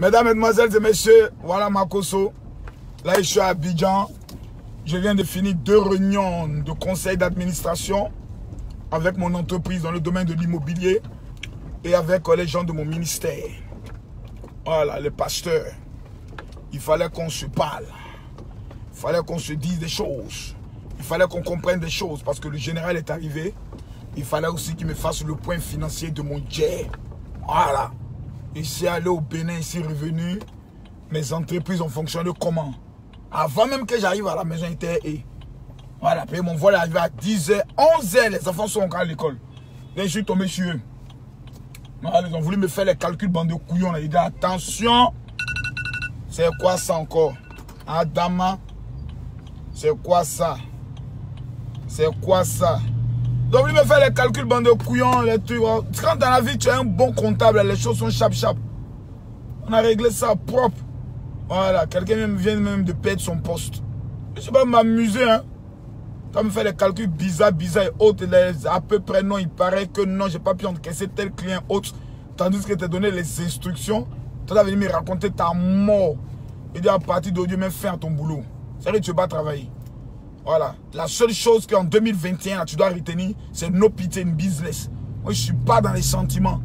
Mesdames, Mesdemoiselles et Messieurs, voilà Makosso. Là, je suis à Abidjan. Je viens de finir 2 réunions de conseil d'administration avec mon entreprise dans le domaine de l'immobilier et avec les gens de mon ministère. Voilà, les pasteurs. Il fallait qu'on se parle. Il fallait qu'on se dise des choses. Il fallait qu'on comprenne des choses parce que le général est arrivé. Il fallait aussi qu'il me fasse le point financier de mon jet. Voilà. Ici, allé au Bénin, ici revenu. Mes entreprises ont fonctionné comment? Avant même que j'arrive à la maison, et voilà, puis mon vol est arrivé à 10h, 11h, les enfants sont encore à l'école. Là, je suis tombé sur eux. Voilà, ils ont voulu me faire les calculs, bande de couillons. Là. Ils disent, attention, c'est quoi ça encore? Adama, c'est quoi ça? C'est quoi ça? Ils ont voulu me faire les calculs, bande de couillons, les trucs. Quand dans la vie, tu as un bon comptable, les choses sont chap-chap. On a réglé ça propre. Voilà, quelqu'un vient même de perdre son poste. Je ne sais pas m'amuser, hein. Quand me fait les calculs bizarres et autres, à peu près non, il paraît que non, j'ai pas pu encaisser tel client autre. Tandis que tu as donné les instructions, tu as venu me raconter ta mort. Et dire à partir d'aujourd'hui, même fin à ton boulot. C'est vrai que tu ne vas pas travailler. Voilà. La seule chose qu'en 2021, tu dois retenir, c'est no pity in business. Moi, je ne suis pas dans les sentiments.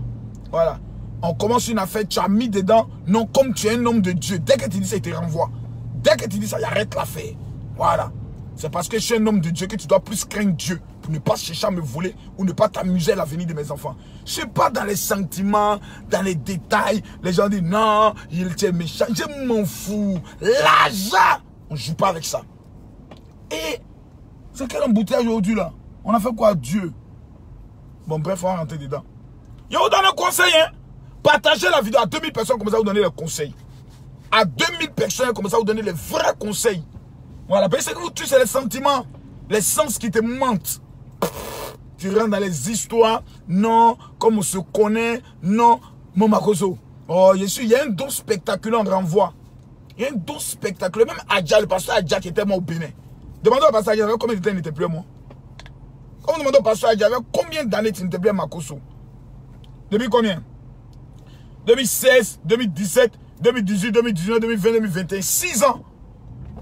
Voilà. On commence une affaire, tu as mis dedans, non, comme tu es un homme de Dieu. Dès que tu dis ça, il te renvoie. Dès que tu dis ça, il arrête l'affaire. Voilà. C'est parce que je suis un homme de Dieu que tu dois plus craindre Dieu pour ne pas chercher à me voler ou ne pas t'amuser à l'avenir de mes enfants. Je ne suis pas dans les sentiments, dans les détails. Les gens disent non, il est méchant. Je m'en fous. L'argent, on ne joue pas avec ça. Et c'est quel embouteillage aujourd'hui là? On a fait quoi à Dieu? Bon, bref, on va rentrer dedans. Je vous donne un conseil, hein? Partagez la vidéo à 2000 personnes, comme ça vous donnez les conseils. À 2000 personnes, comme ça vous donnez les vrais conseils. Voilà, parce que vous tuez, c'est les sentiments, les sens qui te mentent. Tu rentres dans les histoires, non, comme on se connaît, non, mon Makosso. Oh, il y a un don spectaculaire, on renvoie. Il y a un don spectaculaire, même Adja, le pasteur Adja qui était mort au Bénin. Demandez au pasteur Adja, combien d'années il n'était plus moi? Comme demandez au pasteur Adja, combien d'années tu n'étais plus à Makosso? Depuis combien? 2016, 2017, 2018, 2019, 2020, 2021. 6 ans.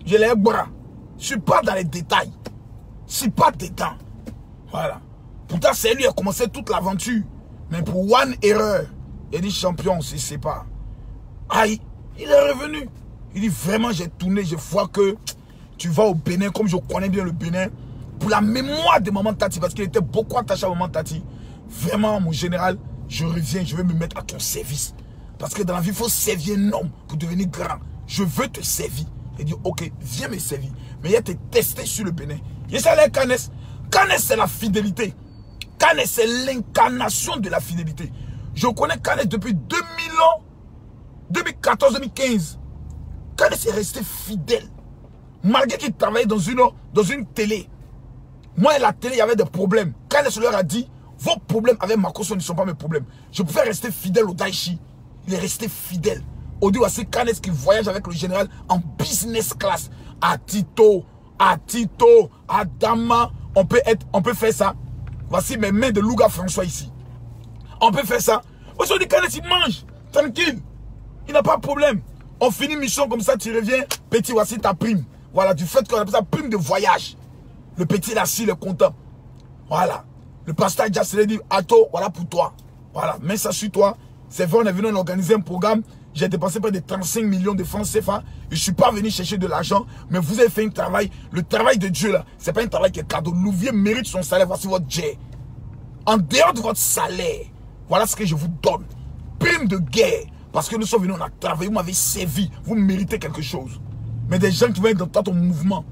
J'ai les bras. Je ne suis pas dans les détails. Je ne suis pas dedans. Voilà. Pourtant, c'est lui qui a commencé toute l'aventure. Mais pour one erreur, il dit champion, on se sépare. Aïe, il est revenu. Il dit vraiment, j'ai tourné, je vois que tu vas au Bénin, comme je connais bien le Bénin, pour la mémoire de Maman Tati, parce qu'il était beaucoup attaché à Maman Tati. Vraiment, mon général, je reviens, je vais me mettre à ton service. Parce que dans la vie, il faut servir un homme pour devenir grand. Je veux te servir. Il dit, ok, viens me servir. Mais il a été testé sur le Bénin. Il s'appelle Canès. Canès, c'est la fidélité. Canès, c'est l'incarnation de la fidélité. Je connais Canès depuis 2000 ans. 2014, 2015. Canès est resté fidèle. Malgré qu'il travaillait dans une télé. Moi et la télé, il y avait des problèmes. Canès leur a dit, vos problèmes avec Makosso ne sont pas mes problèmes. Je pouvais rester fidèle au Daichi. Il est resté fidèle. Aujourd'hui, voici Canès qui voyage avec le général en business class. À Tito, à Dama, on peut faire ça. Voici mes mains de Louga François ici. On peut faire ça. Aujourd'hui, Canès, il mange. Tranquille. Il n'a pas de problème. On finit mission comme ça, tu reviens. Petit, voici ta prime. Voilà, du fait qu'on appelle ça prime de voyage. Le petit, là, il est content. Voilà. Le pasteur Just dit, Ato, voilà pour toi. Voilà, mets ça sur toi. C'est vrai, on est venu organiser un programme. J'ai dépensé près de 35 millions de francs CFA. Je ne suis pas venu chercher de l'argent. Mais vous avez fait un travail. Le travail de Dieu, là, ce n'est pas un travail qui est cadeau. Louvier mérite son salaire. Voici votre jet. En dehors de votre salaire, voilà ce que je vous donne. Prime de guerre. Parce que nous sommes venus, on a travaillé, vous m'avez servi. Vous méritez quelque chose. Mais des gens qui vont être dans ton mouvement.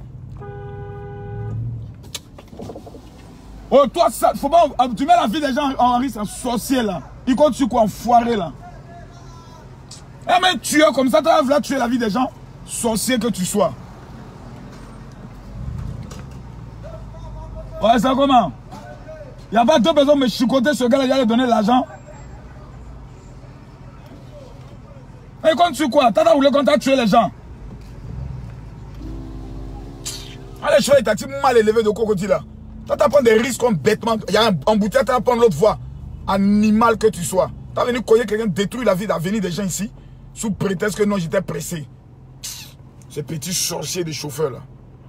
Oh, toi, ça, faut pas, tu mets la vie des gens en risque, en sorcier, là. Il compte sur quoi, enfoiré, là. Eh, mais tueur comme ça, tu vas là tuer la vie des gens, sorcier que tu sois. Ouais, c'est comment? Il n'y a pas 2 personnes me chicoter ce gars-là, il allait donner l'argent. Et compte sur quoi? T'as voulu qu'on t'a tué les gens. Ah, les cheveux, ils t'ont mal élevé de crocodile, là. Toi, tu prends des risques comme bêtement. Il y a un embouteillage, tu vas prendre l'autre voie. Animal que tu sois. Tu as venu cogner quelqu'un, détruire la vie d'avenir des gens ici. Sous prétexte que non, j'étais pressé. Ces petits sorciers des chauffeurs là.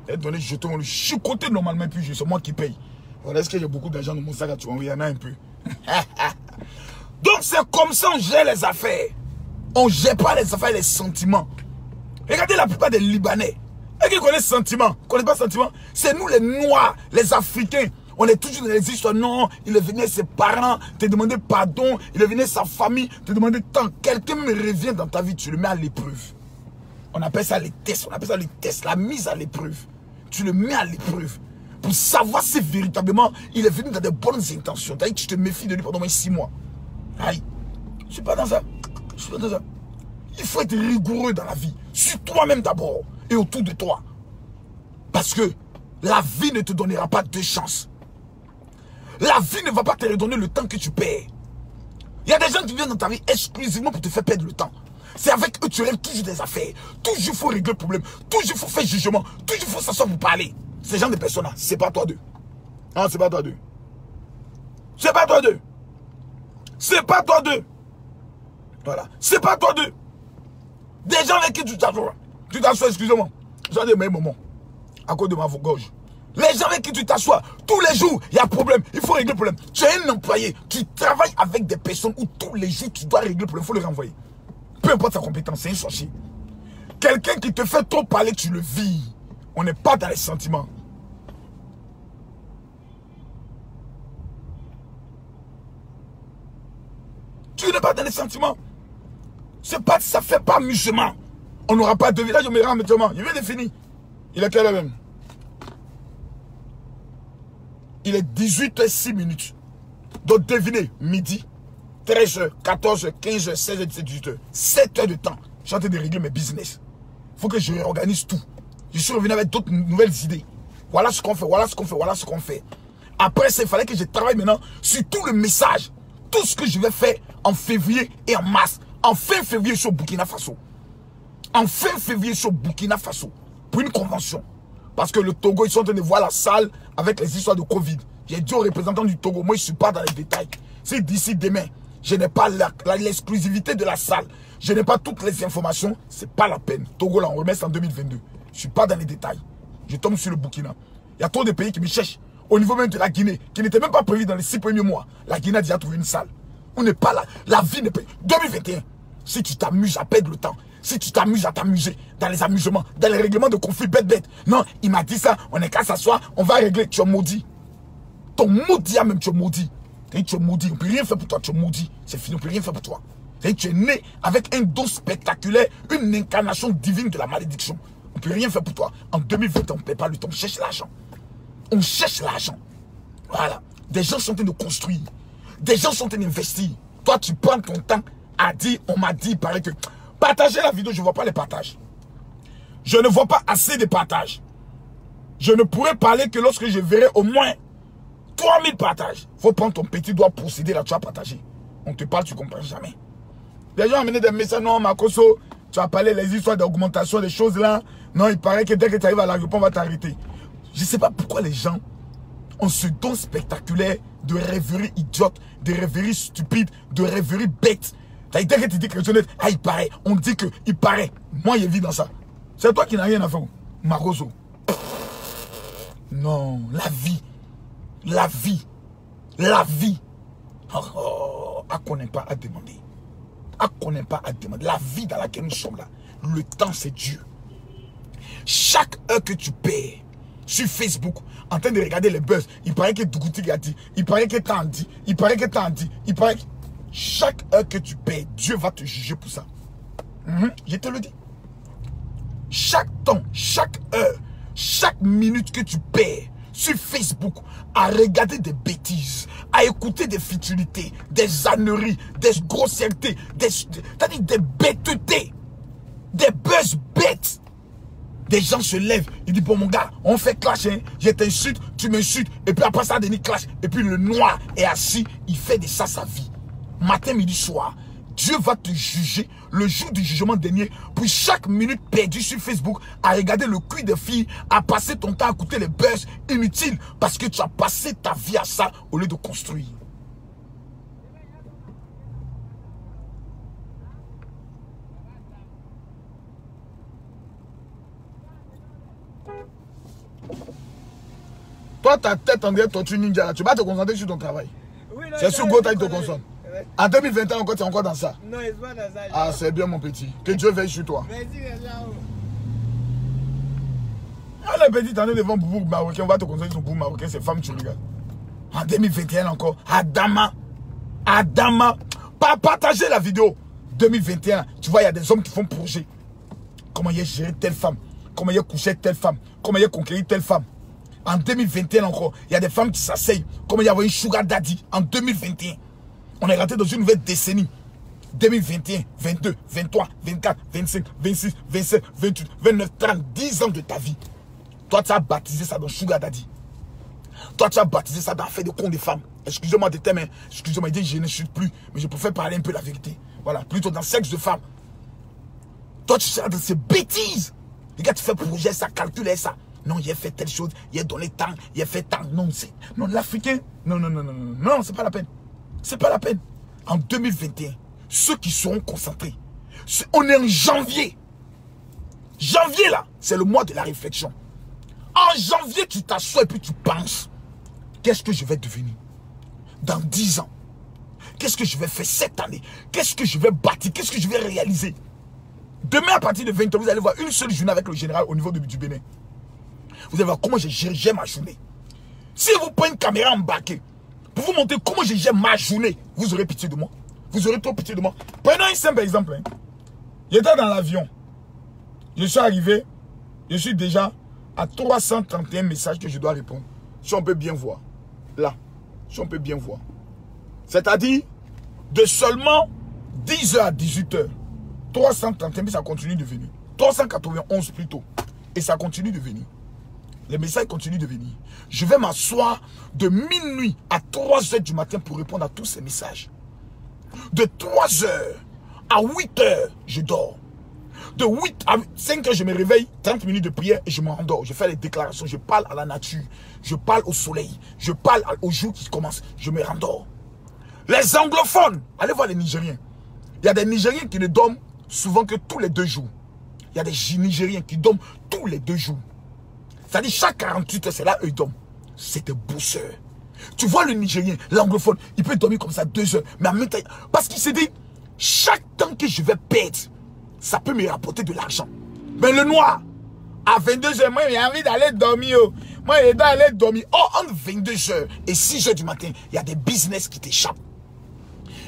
Ils donné jeton, le chicoté normalement, puis c'est moi qui paye. Voilà, est-ce que j'ai beaucoup d'argent dans mon sac? Tu vois, il y en a un peu. Donc c'est comme ça on gère les affaires. On ne gère pas les affaires et les sentiments. Regardez la plupart des Libanais. Et qui connaissent sentiments? Ne connaissent pas sentiments? C'est nous les Noirs, les Africains. On est toujours dans les histoires. Non, il est venu ses parents, te demander pardon. Il est venu sa famille, te demander tant. Quelqu'un me revient dans ta vie, tu le mets à l'épreuve. On appelle ça les tests. On appelle ça les tests, la mise à l'épreuve. Tu le mets à l'épreuve. Pour savoir si véritablement il est venu dans de bonnes intentions. Tu te méfies de lui pendant moins 6 mois. Aïe. Je ne suis pas dans ça. Je suis pas dans ça. Il faut être rigoureux dans la vie. Sur toi-même d'abord. Et autour de toi. Parce que la vie ne te donnera pas 2 chances. La vie ne va pas te redonner le temps que tu perds. Il y a des gens qui viennent dans ta vie exclusivement pour te faire perdre le temps. C'est avec eux que tu règles toujours des affaires. Toujours il faut régler le problème. Toujours il faut faire jugement. Toujours il faut s'asseoir pour parler. Ces gens de personnes-là, c'est pas toi d'eux. Non, c'est pas toi d'eux. C'est pas toi d'eux. C'est pas toi d'eux. Voilà. C'est pas toi d'eux. Des gens avec qui tu t'assois. Tu t'assois, excusez-moi. J'en ai mes moments. À cause de ma gorge. Les gens avec qui tu t'assois, tous les jours, il y a un problème. Il faut régler le problème. Tu es un employé. Tu travailles avec des personnes où tous les jours, tu dois régler le problème. Il faut le renvoyer. Peu importe sa compétence, c'est un sorcier. Quelqu'un qui te fait trop parler, tu le vis. On n'est pas dans les sentiments. Tu n'es pas dans les sentiments. C'est pas, ça fait pas amusement. On n'aura pas de village, on me rend amusement. Il vient de finir. Il est quelle heure même? Il est 18h06. Donc devinez, midi, 13h, 14h, 15h, 16h, 17h, 18h. 7 heures de temps. Je suis en train de régler mes business. Il faut que je réorganise tout. Je suis revenu avec d'autres nouvelles idées. Voilà ce qu'on fait, voilà ce qu'on fait, voilà ce qu'on fait. Après ça, il fallait que je travaille maintenant sur tout le message. Tout ce que je vais faire en février et en mars. En fin février, je suis au Burkina Faso. En fin février, je suis au Burkina Faso. Pour une convention. Parce que le Togo, ils sont en train de voir la salle avec les histoires de Covid. J'ai dit aux représentants du Togo, moi je ne suis pas dans les détails. Si d'ici demain, je n'ai pas l'exclusivité de la salle, je n'ai pas toutes les informations, ce n'est pas la peine. Togo, là, on remet ça en 2022. Je ne suis pas dans les détails. Je tombe sur le Burkina. Il y a trop de pays qui me cherchent. Au niveau même de la Guinée, qui n'était même pas prévu dans les 6 premiers mois. La Guinée a déjà trouvé une salle. On n'est pas là. La vie n'est pas... 2021, si tu t'amuses à perdre le temps, si tu t'amuses à t'amuser dans les amusements, dans les règlements de conflits bête. Non, il m'a dit ça, on est qu'à s'asseoir, on va régler. Tu es maudit. Ton maudit, même tu es maudit. Tu es maudit, on ne peut rien faire pour toi, tu es maudit. C'est fini, on ne peut rien faire pour toi. Tu es né avec un don spectaculaire, une incarnation divine de la malédiction. On ne peut rien faire pour toi. En 2020, on ne paie pas le temps, on cherche l'argent. On cherche l'argent. Voilà. Des gens sont en train de construire. Des gens sont en train d'investir. Toi, tu prends ton temps à dire, on m'a dit, il paraît que... Partagez la vidéo, je ne vois pas les partages. Je ne vois pas assez de partages. Je ne pourrai parler que lorsque je verrai au moins 3000 partages. Il faut prendre ton petit doigt procéder là, tu vas partager. On te parle, tu ne comprends jamais. Les gens ont amené des messages, non, Makoso, tu as parlé des histoires d'augmentation, des choses là. Non, il paraît que dès que tu arrives à l'aéroport, on va t'arrêter. Je ne sais pas pourquoi les gens ont ce don spectaculaire de rêverie idiote, de rêverie stupide, de rêverie bête. Dès que tu dis que tu es ah, il paraît, on dit que il paraît. Moi, je vis dans ça. C'est toi qui n'as rien à faire. Maroso. Non, la vie. La vie. La vie. Oh, qu'on n'est pas à demander. Qu'on n'est pas à demander. La vie dans laquelle nous sommes là. Le temps, c'est Dieu. Chaque heure que tu perds sur Facebook, en train de regarder les buzz, il paraît que Dougouti a dit, il paraît que t'en dit, il paraît que t'en dit, il paraît que... Chaque heure que tu perds, Dieu va te juger pour ça. Je te le dis. Chaque temps, chaque heure, chaque minute que tu perds sur Facebook à regarder des bêtises, à écouter des futilités, des âneries, des grossièretés, des bêtetés, des buzz bêtes. Des gens se lèvent, ils disent, bon mon gars, on fait clash, hein? Je t'insulte, tu m'insultes, et puis après ça, Denis clash. Et puis le noir est assis, il fait de ça sa vie. Matin, midi, soir, Dieu va te juger le jour du jugement dernier. Pour chaque minute perdue sur Facebook, à regarder le cul des filles, à passer ton temps à écouter les buzz inutiles, parce que tu as passé ta vie à ça au lieu de construire. Toi, ta tête en dirait tortue ninja là. Tu vas te concentrer sur ton travail. Oui, c'est sur Gota qui te concentre. En 2021 encore, tu es encore dans ça. Non, il n'est pas dans ça. Ah, c'est bien mon petit. Que Dieu veille sur toi. Merci, ah, le petit, t'en es devant Boubou marocain. On va te concentrer sur Boubou marocain. C'est femme, tu regardes. En 2021 encore. Adama. Pas partager la vidéo. 2021, tu vois, il y a des hommes qui font projet. Comment il a géré telle femme. Comment il a couché avec telle femme. Comment il a conquéri telle femme. En 2021 encore, il y a des femmes qui s'asseyent. Comment il y avait une sugar daddy. En 2021. On est rentré dans une nouvelle décennie. 2021, 22, 23, 24, 25, 26, 27, 28, 29, 30, 10 ans de ta vie. Toi, tu as baptisé ça dans sugar daddy. Toi, tu as baptisé ça dans fait de con des femmes. Excusez-moi de thème, excusez-moi, je ne suis plus, mais je préfère parler un peu la vérité. Voilà, plutôt dans sexe de femme. Toi, tu seras dans ces bêtises. Les gars, tu fais projet, ça, calcule ça. Non, il a fait telle chose, il a donné tant, il a fait tant. Non, c'est. Non, l'Africain. Non, c'est pas la peine. C'est pas la peine. En 2021, ceux qui seront concentrés, on est en janvier. Janvier, là, c'est le mois de la réflexion. En janvier, tu t'assois et puis tu penses. Qu'est-ce que je vais devenir dans 10 ans? Qu'est-ce que je vais faire cette année? Qu'est-ce que je vais bâtir? Qu'est-ce que je vais réaliser? Demain, à partir de 20h, vous allez voir une seule journée avec le général au niveau du Bénin. Vous allez voir comment je gère ma journée. Si vous prenez une caméra embarquée, pour vous montrer comment je gère ma journée, vous aurez pitié de moi. Vous aurez trop pitié de moi. Prenons un simple exemple. J'étais dans l'avion. Je suis arrivé. Je suis déjà à 331 messages que je dois répondre. Si on peut bien voir. Là. Si on peut bien voir. C'est-à-dire, de seulement 10h à 18h. 331, mais ça continue de venir. 391 plutôt. Et ça continue de venir. Les messages continuent de venir. Je vais m'asseoir de minuit à 3h du matin pour répondre à tous ces messages. De 3h à 8h, je dors. De 8 à 5h, je me réveille, 30 minutes de prière et je me rendors. Je fais les déclarations, je parle à la nature, je parle au soleil, je parle au jour qui commence, je me rendors. Les anglophones, allez voir les Nigériens. Il y a des Nigériens qui ne dorment souvent que tous les 2 jours. Il y a des Nigériens qui dorment tous les 2 jours. C'est-à-dire chaque 48 heures, c'est là eux ils dorment. C'est des bosseurs. Tu vois le Nigérien, l'anglophone, il peut dormir comme ça 2 heures. Mais en même temps, parce qu'il s'est dit, chaque temps que je vais perdre, ça peut me rapporter de l'argent. Mais le noir, à 22 heures, moi j'ai envie d'aller dormir. Moi j'ai envie d'aller dormir. Oh, entre 22 heures et 6 heures du matin, il y a des business qui t'échappent.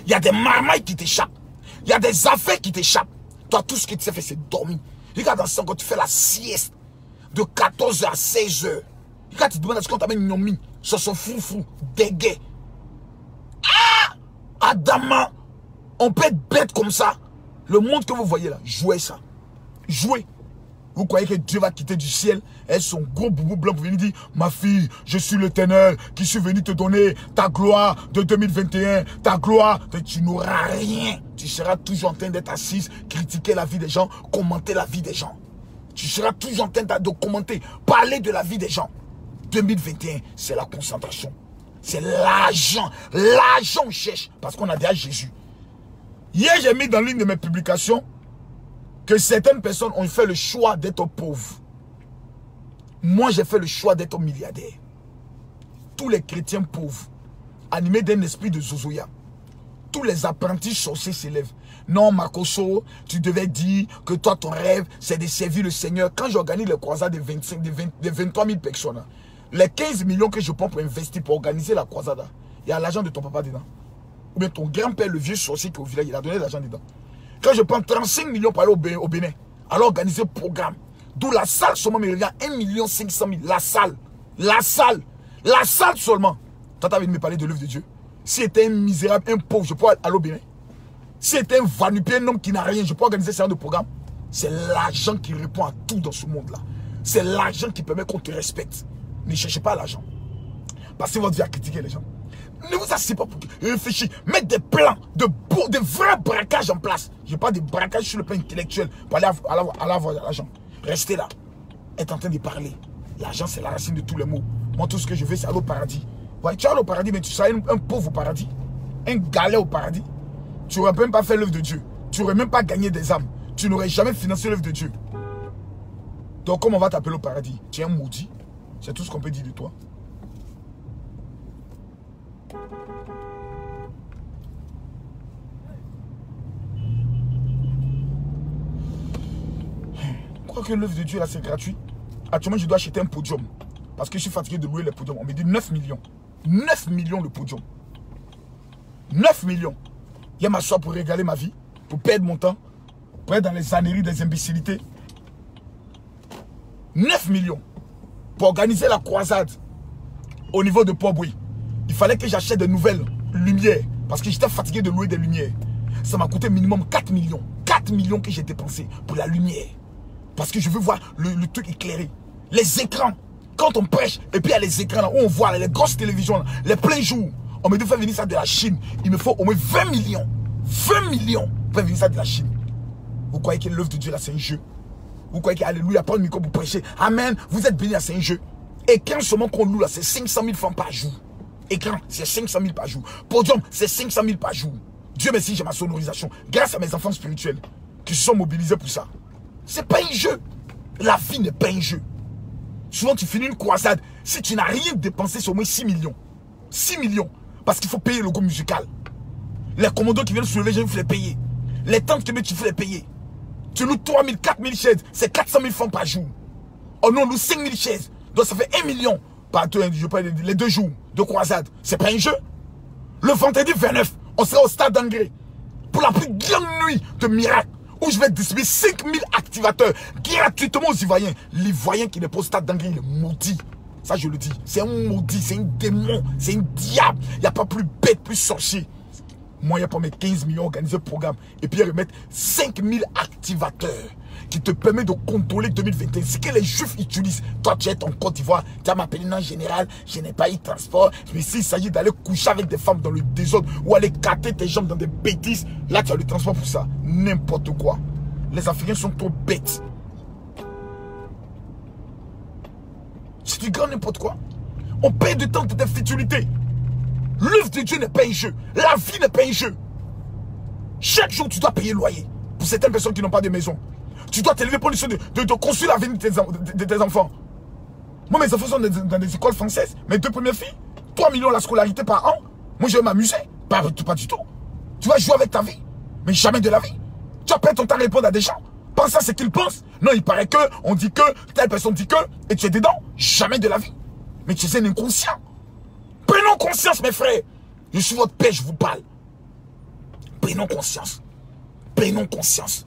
Il y a des marmailles qui t'échappent. Il y a des affaires qui t'échappent. Toi, tout ce que tu sais faire, c'est dormir. Regarde dans ce temps, quand tu fais la sieste, de 14h à 16h. Quand tu te demandes à ce qu'on t'amène Nyomi, sur son foufou, dégué. Ah! Adama, on peut être bête comme ça. Le monde que vous voyez là, jouez ça. Jouez. Vous croyez que Dieu va quitter du ciel et son gros boubou blanc pour venir dire, ma fille, je suis l'Éternel qui suis venu te donner ta gloire de 2021, ta gloire. Tu n'auras rien. Tu seras toujours en train d'être assise, critiquer la vie des gens, commenter la vie des gens. Tu seras toujours en train de commenter, parler de la vie des gens. 2021, c'est la concentration. C'est l'argent. L'argent on cherche. Parce qu'on a déjà Jésus. Hier, j'ai mis dans l'une de mes publications que certaines personnes ont fait le choix d'être pauvres. Moi, j'ai fait le choix d'être milliardaire. Tous les chrétiens pauvres, animés d'un esprit de zozoya, tous les apprentis sorciers s'élèvent. Non, Makoso, tu devais dire que toi, ton rêve, c'est de servir le Seigneur. Quand j'organise les croisades de 23 000 personnes, les 15 millions que je prends pour investir, pour organiser la croisade, il y a l'argent de ton papa dedans. Ou bien ton grand-père, le vieux sorcier qui est au village, il a donné l'argent dedans. Quand je prends 35 millions pour aller au Bénin, alors organiser le programme, d'où la salle seulement me revient 1 500 000. La salle seulement. Toi, tu as envie de me parler de l'œuvre de Dieu. Si c'était un misérable, un pauvre, je pourrais aller au Bénin. Si c'était un vanupé, un homme qui n'a rien, je peux organiser ce genre de programme. C'est l'argent qui répond à tout dans ce monde-là. C'est l'argent qui permet qu'on te respecte. Ne cherchez pas l'argent. Passez votre vie à critiquer les gens. Ne vous asseyez pas pour réfléchir. Mettez des plans, de vrais braquages en place. Je ne parle de braquage sur le plan intellectuel pour aller avoir l'argent. Restez là. Être en train de parler. L'argent, c'est la racine de tous les maux. Moi, tout ce que je veux, c'est aller au paradis. Ouais, tu vas aller au paradis, mais tu seras un pauvre au paradis. Un galet au paradis. Tu n'aurais même pas fait l'œuvre de Dieu. Tu n'aurais même pas gagné des âmes. Tu n'aurais jamais financé l'œuvre de Dieu. Donc, comment on va t'appeler au paradis? Tu es un maudit. C'est tout ce qu'on peut dire de toi. Crois que l'œuvre de Dieu là c'est gratuit. Actuellement je dois acheter un podium. Parce que je suis fatigué de louer les podiums. On me dit 9 millions. 9 millions le podium. 9 millions. Il y a m'asseoir pour régaler ma vie. Pour perdre mon temps. Pour être dans les âneries des imbécilités. 9 millions. Pour organiser la croisade. Au niveau de Port-Bouilly. Il fallait que j'achète de nouvelles lumières. Parce que j'étais fatigué de louer des lumières. Ça m'a coûté minimum 4 millions. 4 millions que j'ai dépensé pour la lumière. Parce que je veux voir le truc éclairé. Les écrans. Quand on prêche, et puis il y a les écrans là, où on voit les grosses télévisions, là, les pleins jours. On me dit faire venir ça de la Chine. Il me faut au moins 20 millions. 20 millions pour faire venir ça de la Chine. Vous croyez que l'œuvre de Dieu là c'est un jeu? Vous croyez qu'alléluia, prendre le micro pour prêcher? Amen, vous êtes bénis là, c'est un jeu. Écran seulement qu'on loue là, c'est 500 000 francs par jour. Écran, c'est 500 000 par jour. Podium, c'est 500 000 par jour. Dieu merci, j'ai ma sonorisation. Grâce à mes enfants spirituels qui se sont mobilisés pour ça. C'est pas un jeu. La vie n'est pas un jeu. Souvent, tu finis une croisade. Si tu n'as rien dépensé, c'est au moins 6 millions. 6 millions. Parce qu'il faut payer le groupe musical. Les commandos qui viennent soulever, il faut les payer. Les tentes qui viennent, il faut les payer. Tu loues 3 000, 4 000 chaises. C'est 400 000 francs par jour. Oh non, on loue 5 000 chaises. Donc ça fait 1 million par les 2 jours de croisade. C'est pas un jeu. Le vendredi 29, on sera au stade d'Angré. Pour la plus grande nuit de miracle. Où je vais distribuer 5000 activateurs gratuitement aux Ivoiriens. L'Ivoirien qui n'est pas au stade d'Angré, il est maudit. Ça, je le dis. C'est un maudit, c'est un démon, c'est un diable. Il n'y a pas plus bête, plus sorcier. Moi, il n'y a pas mes 15 millions organisés programme. Et puis, ils remettent 5000 activateurs qui te permettent de contrôler 2021. C'est que les Juifs utilisent. Toi, tu es en Côte d'Ivoire, tu as m'appelé en général, je n'ai pas eu de transport. Mais s'il s'agit d'aller coucher avec des femmes dans le désordre ou aller cater tes jambes dans des bêtises, là, tu as le transport pour ça. N'importe quoi. Les Africains sont trop bêtes. C'est du grand n'importe quoi. On perd du temps pour des futilités. L'œuvre de Dieu n'est pas un jeu. La vie n'est pas un jeu. Chaque jour, tu dois payer le loyer. Pour certaines personnes qui n'ont pas de maison. Tu dois t'élever pour de construire l'avenir de tes enfants. Moi, mes enfants sont dans des écoles françaises. Mes 2 premières filles, 3 millions la scolarité par an. Moi, je vais m'amuser. Pas du tout. Tu vas jouer avec ta vie. Mais jamais de la vie. Tu vas perdre ton temps à répondre à des gens. Pense à ce qu'ils pensent. Non, il paraît que, on dit que, telle personne dit que, et tu es dedans. Jamais de la vie. Mais tu es un inconscient. Prenons conscience, mes frères. Je suis votre père, je vous parle. Prenons conscience. Prenons conscience.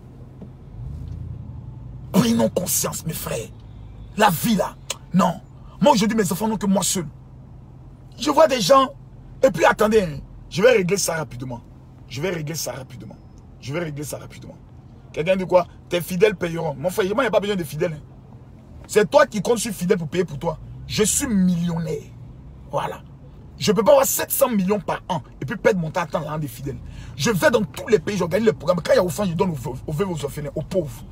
Prenons conscience, mes frères. La vie, là, non. Moi, aujourd'hui, mes enfants n'ont que moi seul. Je vois des gens, et puis attendez, hein, je vais régler ça rapidement. Je vais régler ça rapidement. Je vais régler ça rapidement. Quelqu'un dit quoi? Tes fidèles payeront. Mon frère, moi, il n'y a pas besoin de fidèles. Hein. C'est toi qui comptes sur fidèle pour payer pour toi. Je suis millionnaire. Voilà. Je ne peux pas avoir 700 millions par an et puis perdre mon temps à attendre des fidèles. Je vais dans tous les pays, j'organise le programme. Quand il y a au fond, je donne aux veuves, aux orphelins, aux pauvres.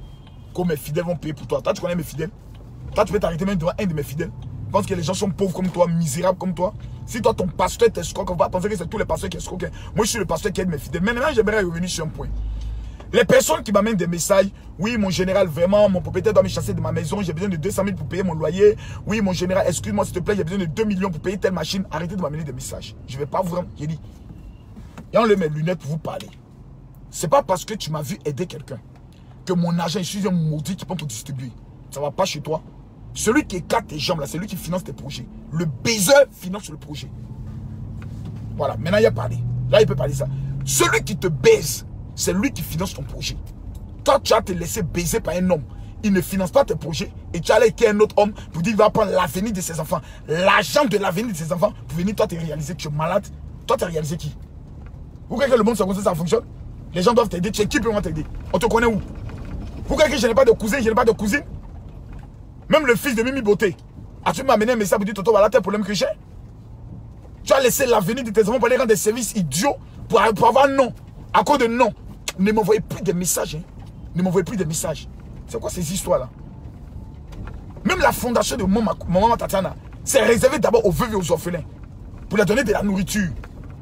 Comme mes fidèles vont payer pour toi. Toi, tu connais mes fidèles? Toi, tu peux t'arrêter même devant un de mes fidèles. Tu penses que les gens sont pauvres comme toi, misérables comme toi? Si toi, ton pasteur t'escroque, on va penser que c'est tous les pasteurs qui escroquent. Moi, je suis le pasteur qui aide mes fidèles. Maintenant, j'aimerais revenir sur un point. Les personnes qui m'amènent des messages, oui, mon général, vraiment, mon propriétaire doit me chasser de ma maison, j'ai besoin de 200 000 pour payer mon loyer. Oui, mon général, excuse-moi, s'il te plaît, j'ai besoin de 2 millions pour payer telle machine. Arrêtez de m'amener des messages. Je ne vais pas vous rendre. J'ai dit, et enlève mes lunettes pour vous parler. C'est pas parce que tu m'as vu aider quelqu'un que mon argent, je suis un maudit qui peut te distribuer. Ça ne va pas chez toi. Celui qui écarte tes jambes, là, c'est lui qui finance tes projets. Le baiser finance le projet. Voilà, maintenant il a parlé. Là, il peut parler ça. Celui qui te baise, c'est lui qui finance ton projet. Toi, tu as te laissé baiser par un homme. Il ne finance pas tes projets. Et tu as allé avec un autre homme pour dire qu'il va prendre l'avenir de ses enfants. L'argent de l'avenir de ses enfants pour venir toi te réaliser que tu es malade. Toi, tu as réalisé qui? Vous croyez que le monde comme ça fonctionne? Les gens doivent t'aider. Tu es qui peut t'aider? On te connaît où? Vous croyez que je n'ai pas de cousin, je n'ai pas de cousine? Même le fils de Mimi Beauté. As-tu m'amené un message pour dire Toto, voilà tel problème que j'ai? Tu as laissé l'avenir de tes enfants pour aller rendre des services idiots pour avoir non. À cause de non. Ne m'envoyez plus de messages. Hein. Ne m'envoyez plus de messages. C'est quoi ces histoires-là? Même la fondation de maman Tatiana, c'est réservé d'abord aux veuves et aux orphelins. Pour leur donner de la nourriture.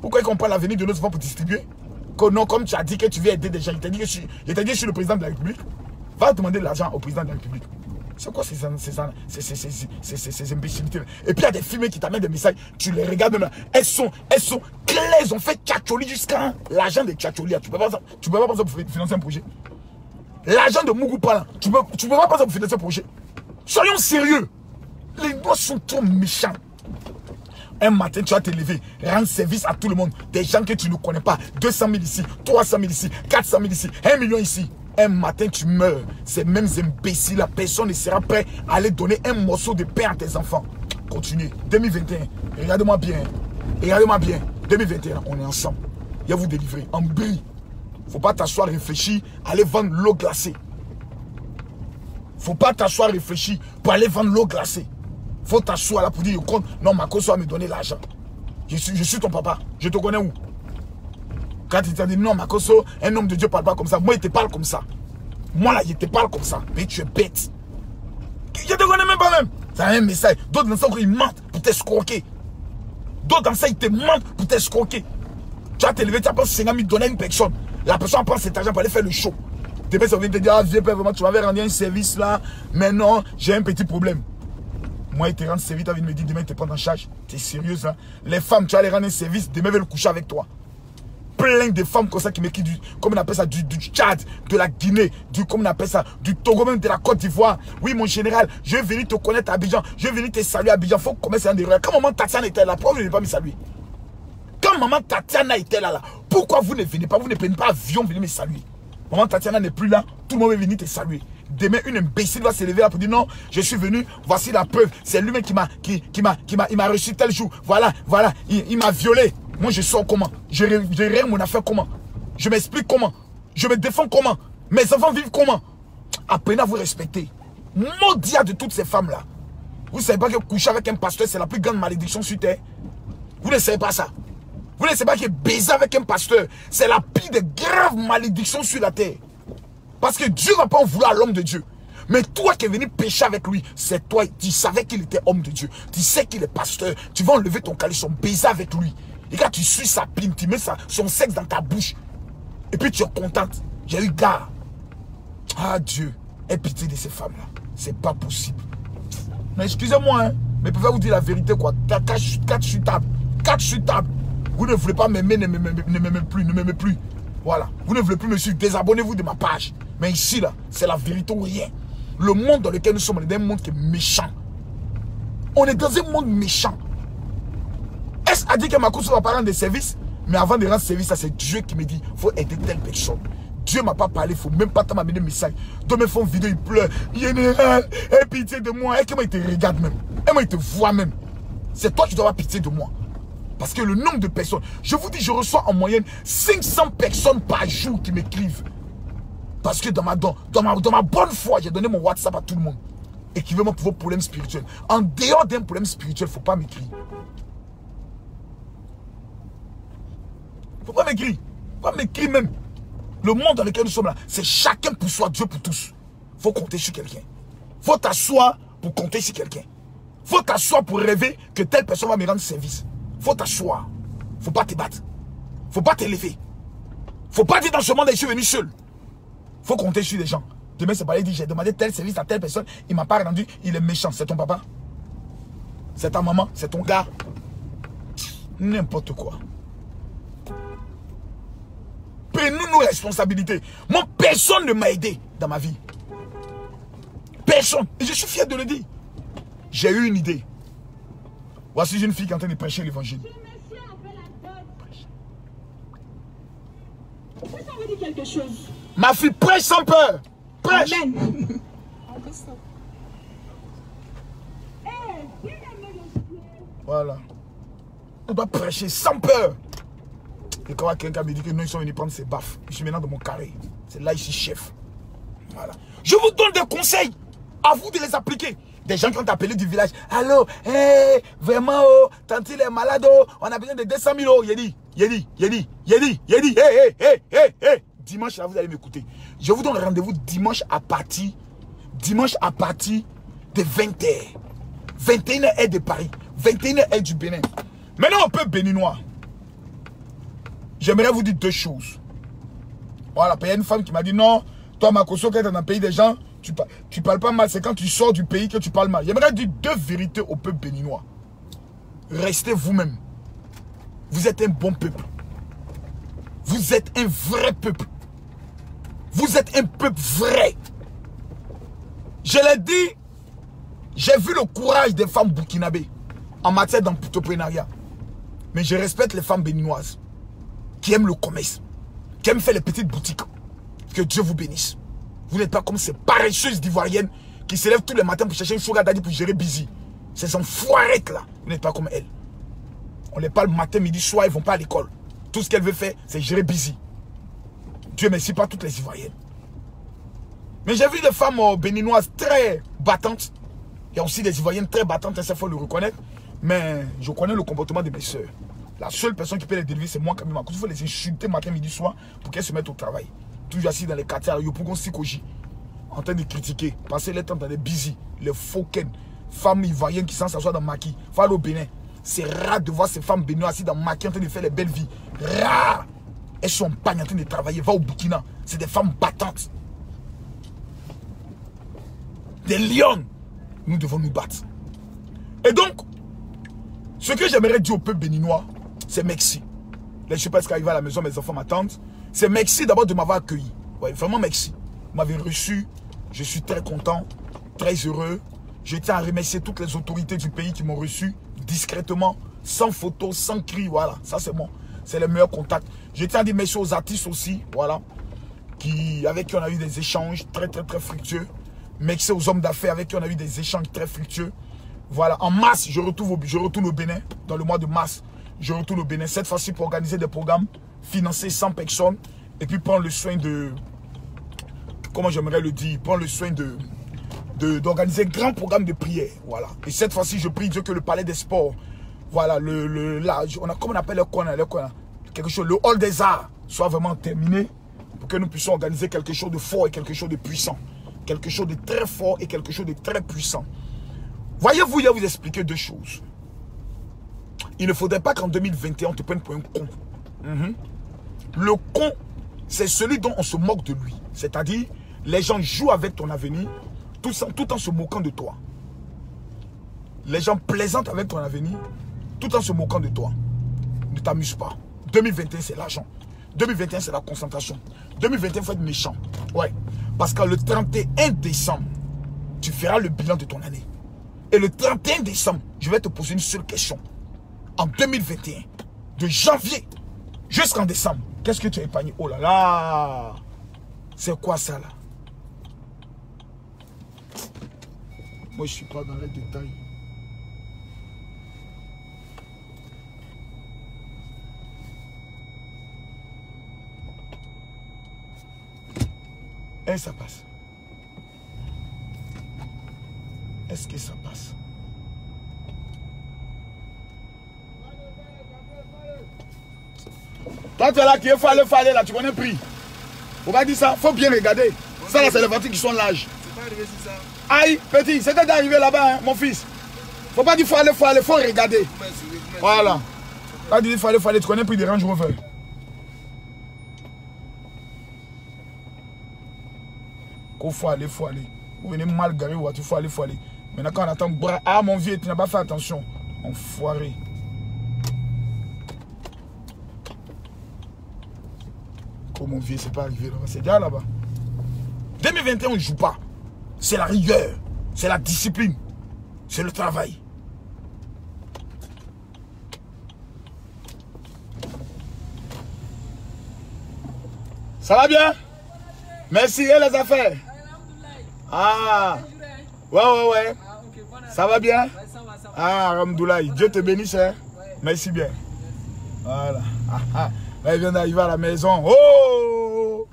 Pourquoi qu'on prend l'avenir de nos enfants pour distribuer? Que non, comme tu as dit que tu veux aider des gens. Je t'ai dit que je suis le président de la République. Va demander de l'argent au président de la République. C'est quoi ces imbécilités? Et puis il y a des films qui t'amènent des messages, tu les regardes même. Elles sont claires, elles ont fait tchatcholi jusqu'à l'argent de tchatcholi. Tu peux pas penser pour financer un projet. L'argent de Mugupa, tu peux pas penser pour financer un projet. Soyons sérieux. Les doigts sont trop méchants. Un matin, tu vas te lever, rendre service à tout le monde. Des gens que tu ne connais pas. 200 000 ici, 300 000 ici, 400 000 ici, 1 million ici. Un matin, tu meurs. Ces mêmes imbéciles, la personne ne sera prête à aller donner un morceau de pain à tes enfants. Continuez. 2021, regardez-moi bien. Regardez-moi bien. 2021, on est ensemble. Il va vous délivrer. En brille. Faut pas t'asseoir, réfléchir, aller vendre l'eau glacée. Faut pas t'asseoir, réfléchir pour aller vendre l'eau glacée. Faut t'asseoir là pour dire, non, Makosso va me donner l'argent. Je suis ton papa. Je te connais où? Quand il t'a dit, non, Makosso, un homme de Dieu ne parle pas comme ça. Moi, il te parle comme ça. Moi, là, il te parle comme ça. Mais tu es bête. Je te connais même pas même. C'est un message. D'autres dans ça, ils mentent pour t'escroquer. D'autres dans ça, ils te mentent pour t'escroquer. Tu vas te lever, tu vas prendre 50 000 donner à une personne. La personne prend cet argent pour aller faire le show. Demain, ça vient te dire, ah, viens, vraiment, tu m'avais rendu un service là. Mais non, j'ai un petit problème. Moi, il te rend service, tu as envie de me dire, demain, il te prend en charge. Tu es sérieuse, hein? Les femmes, tu vas les rendre un service, demain, ils veulent coucher avec toi. Plein de femmes comme ça qui m'écrivent du, comme on appelle ça, du Tchad, de la Guinée, comme on appelle ça, du Togo, même de la Côte d'Ivoire. Oui, mon général, je vais venir te connaître à Abidjan, je vais venir te saluer à Abidjan. Il faut commencer à dire, quand maman Tatiana était là, pourquoi vous ne venez pas me saluer? Quand maman Tatiana était là, pourquoi vous ne venez pas, vous ne prenez pas avion, venir me saluer? Maman Tatiana n'est plus là, tout le monde va venir te saluer. Demain, une imbécile va se lever là pour dire non, je suis venu, voici la preuve. C'est lui-même qui m'a reçu tel jour. Voilà, il m'a violé. Moi, je sors comment? Je règle mon affaire comment? Je m'explique comment? Je me défends comment? Mes enfants vivent comment? Apprenez à vous respecter. Maudit de toutes ces femmes-là. Vous ne savez pas que coucher avec un pasteur, c'est la plus grande malédiction sur terre? Vous ne savez pas ça? Vous ne savez pas que baiser avec un pasteur, c'est la pire des graves malédictions sur la terre? Parce que Dieu ne va pas en vouloir à l'homme de Dieu. Mais toi qui es venu pécher avec lui, c'est toi, tu savais qu'il était homme de Dieu. Tu sais qu'il est pasteur. Tu vas enlever ton caleçon, baiser avec lui. Et quand tu suis sa pine, tu mets son sexe dans ta bouche. Et puis tu es contente. J'ai eu gars. Ah Dieu, aie pitié de ces femmes-là. C'est pas possible. Mais excusez-moi, hein, mais je peux vous dire la vérité quoi. Quand je suis table, vous ne voulez pas m'aimer, ne m'aimez plus. Voilà. Vous ne voulez plus me suivre, désabonnez-vous de ma page. Mais ici, là, c'est la vérité ou rien. Le monde dans lequel nous sommes, on est dans un monde qui est méchant. On est dans un monde méchant. Est-ce à dire que Makosso va pas rendre des services? Mais avant de rendre service, c'est Dieu qui me dit, il faut aider telle personne. Dieu ne m'a pas parlé, il ne faut même pas m'amener un message. Donc, mes font vidéo, il pleure. Général, aie pitié de moi. Et comment il te regarde même? Et moi, il te voit même. C'est toi qui dois avoir pitié de moi. Parce que le nombre de personnes, je vous dis, je reçois en moyenne 500 personnes par jour qui m'écrivent. Parce que dans ma bonne foi, j'ai donné mon WhatsApp à tout le monde. Écrivez-moi pour vos problèmes spirituels. En dehors d'un problème spirituel, il ne faut pas m'écrire. Il ne faut pas m'écrire. Il ne faut pas m'écrire même. Le monde dans lequel nous sommes là, c'est chacun pour soi, Dieu pour tous. Il faut compter sur quelqu'un. Il faut t'asseoir pour compter sur quelqu'un. Il faut t'asseoir pour rêver que telle personne va me rendre service. Il faut t'asseoir. Il ne faut pas te battre. Il ne faut pas t'élever. Il ne faut pas dire dans ce monde, je suis venu seul. Il faut compter sur les gens. Demain, c'est pas lui dire, j'ai demandé tel service à telle personne, il ne m'a pas rendu, il est méchant. C'est ton papa? C'est ta maman? C'est ton gars? N'importe quoi. Prenons nos responsabilités. Moi, personne ne m'a aidé dans ma vie. Personne. Et je suis fier de le dire. J'ai eu une idée. Voici une fille qui est en train de prêcher l'évangile. Ça veut dire quelque chose. Ma fille, prêche sans peur. Prêche. Amen. Voilà. On doit prêcher sans peur. Et quand quelqu'un me dit que non, ils sont venus prendre ses baffes. Je suis maintenant dans mon carré. C'est là, je suis chef. Voilà. Je vous donne des conseils. À vous de les appliquer. Des gens qui ont appelé du village. Allô, vraiment, oh, tant il est malade, oh, on a besoin de 200 000 euros. Yedi. Dimanche, là, vous allez m'écouter. Je vous donne rendez-vous dimanche à partir de 20h. 21h de Paris. 21h du Bénin. Maintenant, on peut béninois. J'aimerais vous dire deux choses. Voilà, il y a une femme qui m'a dit non, toi, Makosso, quand tu es dans le pays des gens, Tu parles pas mal, c'est quand tu sors du pays que tu parles mal. J'aimerais dire deux vérités au peuple béninois. Restez vous-même. Vous êtes un bon peuple. Vous êtes un vrai peuple. Vous êtes un peuple vrai. Je l'ai dit, j'ai vu le courage des femmes burkinabées en matière d'entrepreneuriat. Mais je respecte les femmes béninoises qui aiment le commerce, qui aiment faire les petites boutiques. Que Dieu vous bénisse. Vous n'êtes pas comme ces paresseuses d'ivoiriennes qui se lèvent tous les matins pour chercher une sugar daddy pour gérer busy. Ces enfoirettes là, vous n'êtes pas comme elles. On les parle matin, midi, soir, ils ne vont pas à l'école. Tout ce qu'elles veulent faire, c'est gérer busy. Dieu merci, pas toutes les ivoiriennes. Mais j'ai vu des femmes béninoises très battantes. Il y a aussi des ivoiriennes très battantes, ça il faut le reconnaître. Mais je connais le comportement de mes soeurs. La seule personne qui peut les délivrer, c'est moi, Camille Makosso. Il faut les insulter matin, midi, soir pour qu'elles se mettent au travail. Toujours assis dans les quartiers à Yopougon Sikoji, en train de critiquer, passer les temps dans les busy, les fauquens, femmes ivoiriennes qui s'assoient dans Maki. Faut aller au Bénin. C'est rare de voir ces femmes béninoises assises dans Maki en train de faire les belles vies. Rare. Elles sont en pagne en train de travailler. Va au Burkina. C'est des femmes battantes. Des lions. Nous devons nous battre. Et donc, ce que j'aimerais dire au peuple béninois, c'est merci. Là, je ne sais pas ce qui arrive à la maison, mes enfants m'attendent. C'est merci d'abord de m'avoir accueilli. Ouais, vraiment merci. Vous m'avez reçu. Je suis très content, très heureux. Je tiens à remercier toutes les autorités du pays qui m'ont reçu discrètement, sans photo, sans cri. Voilà, ça c'est bon. C'est le meilleur contact. Je tiens à dire merci aux artistes aussi, voilà, avec qui on a eu des échanges très fructueux. Merci aux hommes d'affaires avec qui on a eu des échanges très fructueux. Voilà, en mars, je retourne au Bénin, dans le mois de mars. Je retourne au Bénin, cette fois-ci pour organiser des programmes, financer 100 personnes, et puis prendre le soin de, comment j'aimerais le dire, prendre le soin d'organiser un grand programme de prière. Voilà. Et cette fois-ci, je prie Dieu que le palais des sports, voilà, comment on appelle le coin, quelque chose, le hall des arts soit vraiment terminé pour que nous puissions organiser quelque chose de fort et quelque chose de puissant. Quelque chose de très fort et quelque chose de très puissant. Voyez-vous, il y a vous expliquer deux choses. Il ne faudrait pas qu'en 2021, on te prenne pour un con. Le con, c'est celui dont on se moque de lui. C'est-à-dire, les gens jouent avec ton avenir tout en se moquant de toi. Les gens plaisantent avec ton avenir tout en se moquant de toi. Ne t'amuse pas. 2021, c'est l'argent. 2021, c'est la concentration. 2021, il faut être méchant. Ouais. Parce que le 31 décembre, tu feras le bilan de ton année. Et le 31 décembre, je vais te poser une seule question. En 2021, de janvier jusqu'en décembre, qu'est-ce que tu as épargné? Oh là là! C'est quoi ça là? Moi, je ne suis pas dans les détails. Et ça passe. Est-ce que ça passe? Toi, tu es là qui est fallait là, tu connais le prix. Faut pas dire ça, faut bien regarder. Ça là, c'est les voitures qui sont larges. C'est pas arrivé si ça. Aïe, petit, c'était d'arriver là-bas, hein, mon fils. Faut pas dire faut aller, faut regarder. Voilà. Pas dire faut aller, tu connais le prix des Range Rover. Faut aller. Vous venez mal garer, il faut aller. Maintenant, quand on attend, ah mon vieux, tu n'as pas fait attention. Enfoiré. Oh mon vieux, c'est pas arrivé là-bas. C'est déjà là-bas. 2021, on ne joue pas. C'est la rigueur. C'est la discipline. C'est le travail. Ça va bien? Merci, et les affaires? Ah, ouais. Ça va bien? Ah, Ramdoulaye, Dieu te bénisse, hein? Merci bien. Voilà. Là, il vient d'arriver à la maison. Oh!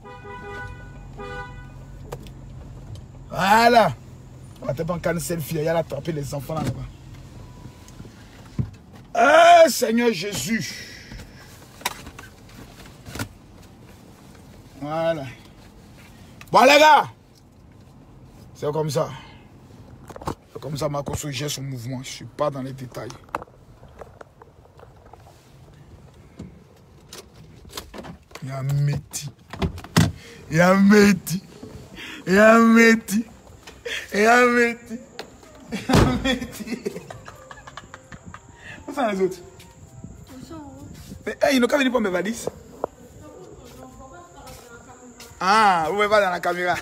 Voilà. On va te prendre un selfie, il y a attraper les enfants là-bas. Ah, Seigneur Jésus. Voilà. Bon, les gars. C'est comme ça. C'est comme ça, Makosso gère son mouvement. Je ne suis pas dans les détails. Il y a Métis. Et un métier. Un métier. Où sont les autres? Mais hey, ils n'ont qu'à venir pour mes valises. Ah, vous ne voyez pas dans la caméra.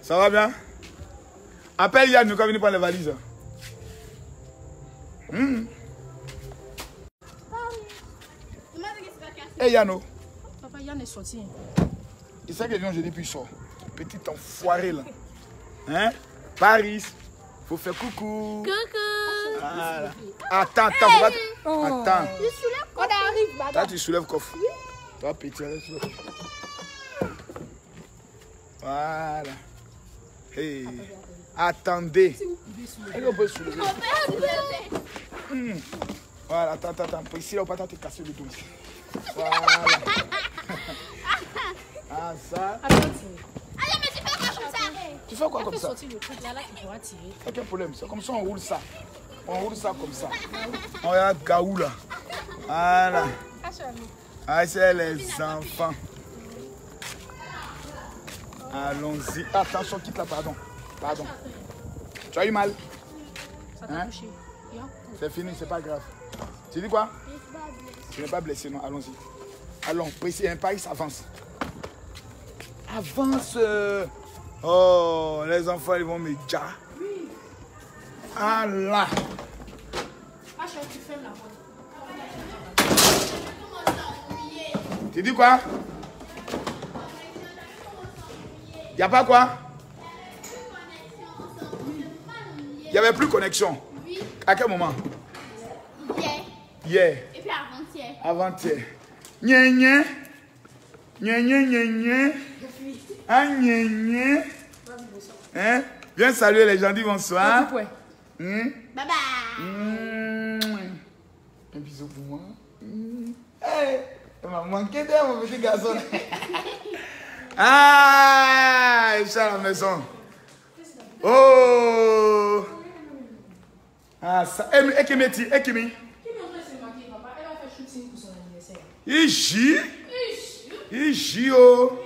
Ça va bien? Appelle Yann, nous qu'à venir prendre les valises. Hey Yann. Papa, Yann est sorti. Il sait que je dis puis il sort. Petit enfoiré là. Hein? Paris. Faut faire coucou. Coucou. Voilà. Attends, attends. Attends. Je soulève. On arrive, madame. Là, tu soulèves coffre. Toi, petit, allez, soulève. Voilà. Hey. Attendez. Est-ce qu'on peut soulever? Voilà, attends, attends. Pour ici, là, on va pas te casser le dos ici. Voilà. Ah, ça. Allez, mais tu fais quoi comme ça? Tu fais quoi comme ça? Sortir le truc là, tu pourras tirer. Aucun problème. C'est comme ça, on roule ça. On roule ça comme ça. On regarde Gaou là. Voilà. Ah, c'est les enfants. Allons-y. Attention, quitte là, pardon. Pardon. Tu as eu mal? Ça t'a touché. C'est fini, c'est pas grave. Tu dis quoi? Tu n'es pas blessé, non? Allons-y. Allons, précis, un Paris avance. Avance. Oh, les enfants, ils vont me dire. Ah là. Tu fermes la porte. Tu dis quoi? Il n'y a pas quoi? Il n'y avait plus connexion. Oui. À quel moment? Hier. Hier. Et puis avant-hier. Avant-hier. Nye nye. Nye nye nye nye. Ah nye nye. Hein? Viens saluer les gens, dis bonsoir. Bye bye. Un bisou pour moi. Hey, tu m'as manqué d'air, mon petit garçon. Ah, il est à la maison. Oh. Ah, ça. Ekimeti, Ekimi. Ici. Ici, oh.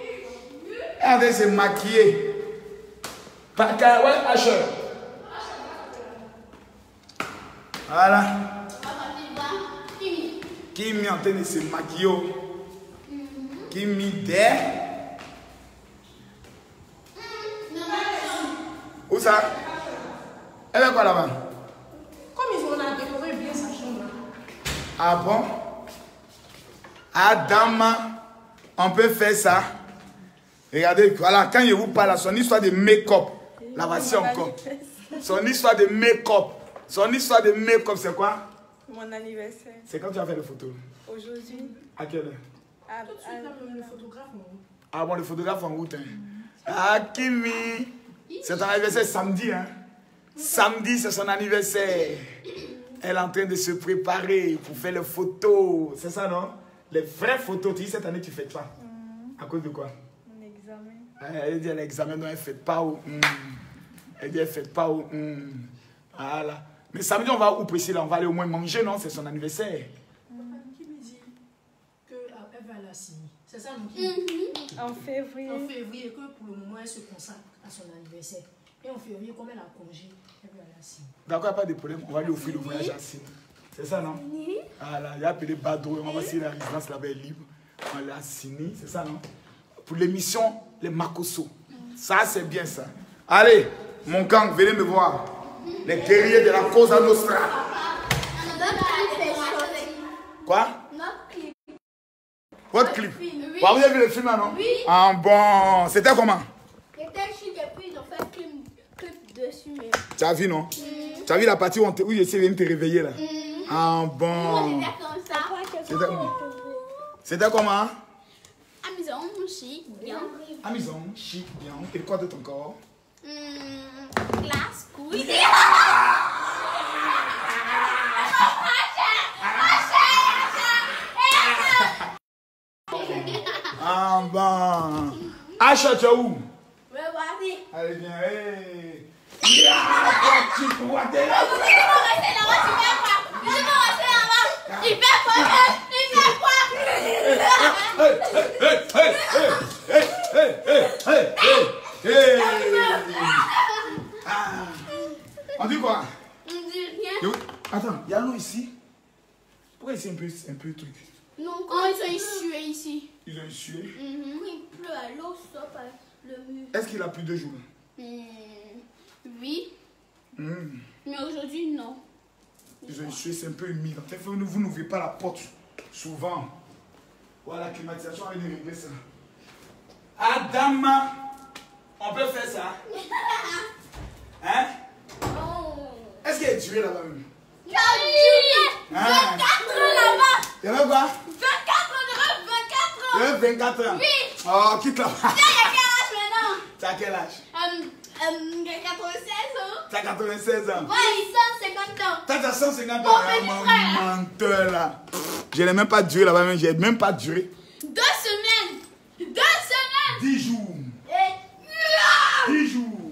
Elle se maquiller. Par ouais, Asher. Voilà. Kimi en train de se maquiller. Kimi d'air. Où ça? Elle est quoi là-bas? Comme ils ont décoré bien sa chambre. Ah bon? Adama, on peut faire ça. Regardez, voilà, quand je vous parle, son histoire de make-up, la voici encore. Son histoire de make-up. Son histoire de make-up, c'est quoi? Mon anniversaire. C'est quand tu as fait les photos? Aujourd'hui. À quelle heure? Tout de suite, le photographe. Ah bon, le photographe en route. Hein. Ah, Kimi, c'est ton anniversaire samedi. Hein? Samedi, c'est son anniversaire. Elle est en train de se préparer pour faire les photos. C'est ça, non? Les vraies photos. Tu dis, cette année, tu ne fais pas. À cause de quoi? Mon examen. Elle dit, l'examen, non, elle ne fait pas. Elle dit, elle ne fait pas. Voilà. Mais samedi, on va où précis là? On va aller au moins manger, non? C'est son anniversaire. Qui me dit qu'elle va à la CINI. C'est ça, non? En février. En février, que pour le moment, elle se consacre à son anniversaire. Et en février, comme elle a congé, elle va à la CINI. D'accord, pas de problème. On va lui offrir le voyage à Sine. C'est ça, non? Voilà, il a appelé Badro. On va voir si la résidence là-bas est libre. On l'a signé, c'est ça, non? Pour l'émission, les Makoso. Ça, c'est bien ça. Allez, mon gang, venez me voir. Les guerriers de la cause à Nostra. Quoi? Notre clip. Votre clip? Oui. Vous avez vu le film là, non? Oui. Ah bon, c'était comment? C'était chic et puis ils ont fait un clip dessus. Mais... Tu as vu, non? Tu as vu la partie où je suis venu te réveiller là? Ah bon. C'était comme ça. C'était comment? Amusant, chic, bien. Amusant, chic, bien. Et quoi de ton corps? Classe, cool. Ah bon. Acha, tu es où? Mais vas-y. Allez, viens. Hey. Je peux rester là-bas, tu fais quoi? Je peux rester là-bas. Il fait quoi? Il fait quoi? Hey, hey, hey, hey, hey, hey, hey. Ah. On dit quoi? On dit rien. Attends, il y a l'eau ici. Pourquoi ici un peu truc? Non, comment ils sont essués ici? Ils ont sué. Quand il pleut, l'eau sort par le mur. Est-ce qu'il a plu 2 jours? Oui. Mais aujourd'hui, non. Ils ont sué, c'est un peu humide. En fait, vous n'ouvrez pas la porte souvent. Voilà, la climatisation avait régler ça. Adama, on peut faire ça? Hein? Est-ce qu'il y a duré là-bas même? Il y a duré 24 ans là-bas. Il y avait quoi? 24 ans, Il y avait 24 ans. Oui. Oh, quitte là-bas. Tu as quel âge maintenant? Tu as quel âge? 96 ans. Tu as 96 ans. Ouais, ils sont 50 ans. Tu as 150 ans. Mon petit frère. Menteur là. Je n'ai même pas duré là-bas, même. J'ai même pas duré. 2 semaines. 2 semaines. 10 jours. Et 10 jours.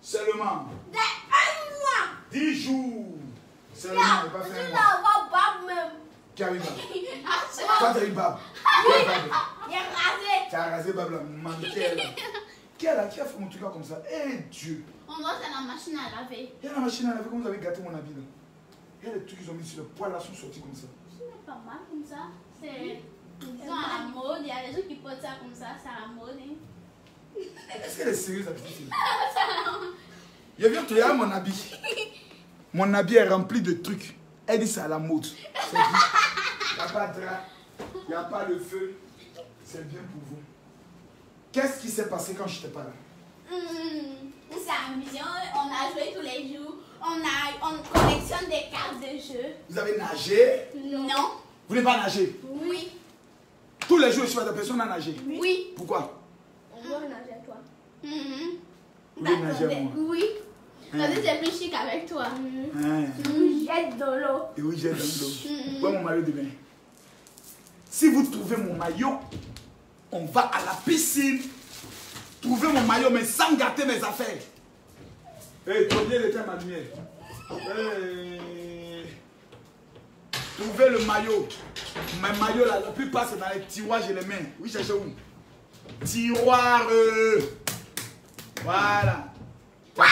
Seulement. 1 mois. 10 jours. Seulement. Il va Tu faire un vas mois. avoir Bab même. Qui a eu Bab? Ah, Toi, tu as eu Bab. oui. Il est rasé. Tu as rasé Bab là. Menteur là. Qui a fait mon truc là comme ça? Eh Dieu. On va dans la machine à laver. Il y a la machine à laver, comme vous avez gâté mon habit là. Il y a les trucs qu'ils ont mis sur le poil là, sont sortis comme ça. Ce n'est pas mal comme ça. C'est disons à la mode. Il y a des gens qui portent ça comme ça. C'est à la mode. Hein. Est-ce qu'elle est sérieuse la petite fille? Je viens te dire mon habit. Mon habit est rempli de trucs. Elle dit c'est à la mode. Il n'y a pas de drap. Il n'y a pas de feu. C'est bien pour vous. Qu'est-ce qui s'est passé quand je n'étais pas là? On s'est amusé. On a joué tous les jours. On collectionne des cartes de jeu. Vous avez nagé? Non. Vous n'avez pas nagé? Oui. Tous les jours, je suis la personne à nager. Oui. Pourquoi? On va nager à toi. Vous voulez nager avec moi? Oui. Parce que c'est plus chic avec toi. Hein. Nous jette dans l'eau. Et oui, j'ai dans l'eau. Où est mon maillot de bain? Si vous trouvez mon maillot, on va à la piscine. Trouver mon maillot, mais sans gâter mes affaires. Hé, tu as bien l'éteindre ma lumière. Trouvez le maillot. Mes maillots là, la plupart c'est dans les tiroirs, j'ai les mains. Oui, cherchez où? Tiroir. Voilà. Ah!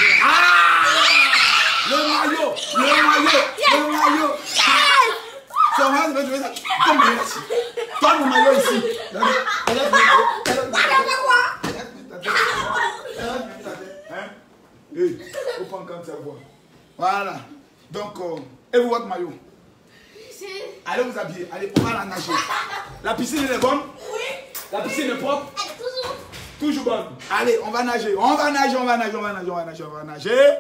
Le maillot! Le maillot! Le maillot! Ça va, je vais ça. Toi, mon maillot ici. Hey, faut prendre quand tu vois. Voilà. Donc, et vous, votre maillot? Allez vous habiller. Allez, on va la nager. La piscine, elle est bonne? Oui. La piscine est propre? Elle est toujours. Toujours bonne. Allez, on va nager. On va nager, on va nager, on va nager, on va nager, on va nager.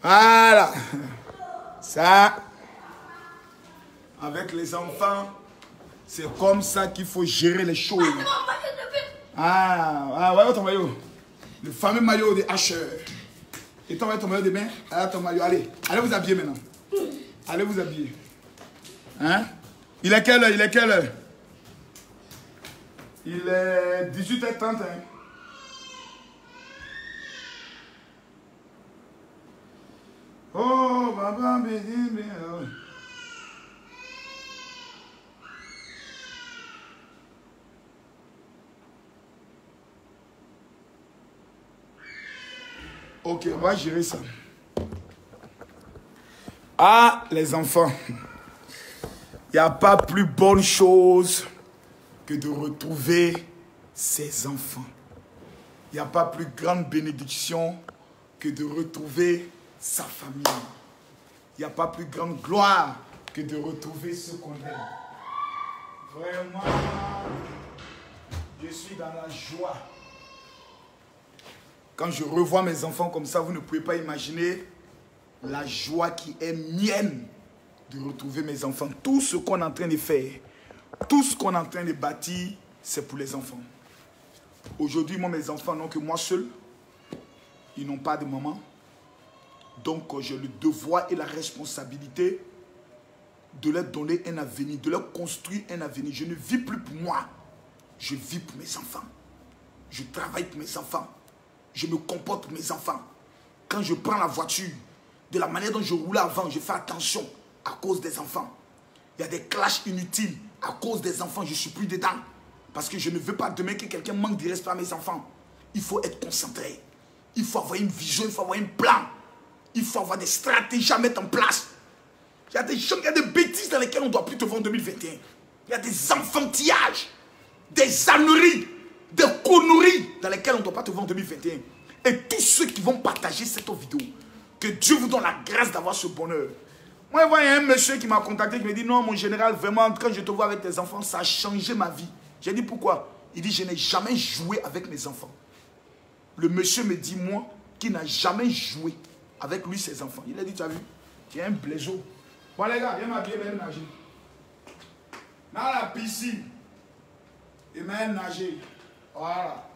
Voilà. Ça, avec les enfants, c'est comme ça qu'il faut gérer les choses. Ah, ouais, ton maillot. Le fameux maillot de Asher. Et toi, ton maillot de bain? Allez, ton maillot. Allez, allez vous habiller maintenant. Allez vous habiller. Hein? Il est quelle heure? Il est quelle heure? Il est 18h30. Hein? Oh, Baba, béni. Ok, on va gérer ça. Ah, les enfants. Il n'y a pas plus bonne chose que de retrouver ses enfants. Il n'y a pas plus grande bénédiction que de retrouver sa famille. Il n'y a pas plus grande gloire que de retrouver ceux qu'on aime. Vraiment, je suis dans la joie. Quand je revois mes enfants comme ça, vous ne pouvez pas imaginer la joie qui est mienne de retrouver mes enfants. Tout ce qu'on est en train de faire, tout ce qu'on est en train de bâtir, c'est pour les enfants. Aujourd'hui, moi, mes enfants n'ont que moi seul. Ils n'ont pas de maman. Donc, j'ai le devoir et la responsabilité de leur donner un avenir, de leur construire un avenir. Je ne vis plus pour moi. Je vis pour mes enfants. Je travaille pour mes enfants. Je me comporte pour mes enfants. Quand je prends la voiture, de la manière dont je roulais avant, je fais attention à cause des enfants. Il y a des clashs inutiles à cause des enfants. Je ne suis plus dedans. Parce que je ne veux pas demain que quelqu'un manque de respect à mes enfants. il faut être concentré. Il faut avoir une vision, il faut avoir un plan. Il faut avoir des stratégies à mettre en place. Il y a des gens, il y a des bêtises dans lesquelles on ne doit plus te voir en 2021. Il y a des enfantillages, des âneries, des conneries dans lesquelles on ne doit pas te voir en 2021. Et tous ceux qui vont partager cette vidéo, que Dieu vous donne la grâce d'avoir ce bonheur. Moi, il y a un monsieur qui m'a contacté, qui me dit, non, mon général, vraiment, quand je te vois avec tes enfants, ça a changé ma vie. J'ai dit, pourquoi? Il dit, je n'ai jamais joué avec mes enfants. Le monsieur me dit, moi, qui n'a jamais joué avec lui, ses enfants. Il a dit, tu as vu, il y a un blaiseau. Bon, les gars, viens m'habiller, viens nager. Dans la piscine, il m'a nager. Voilà.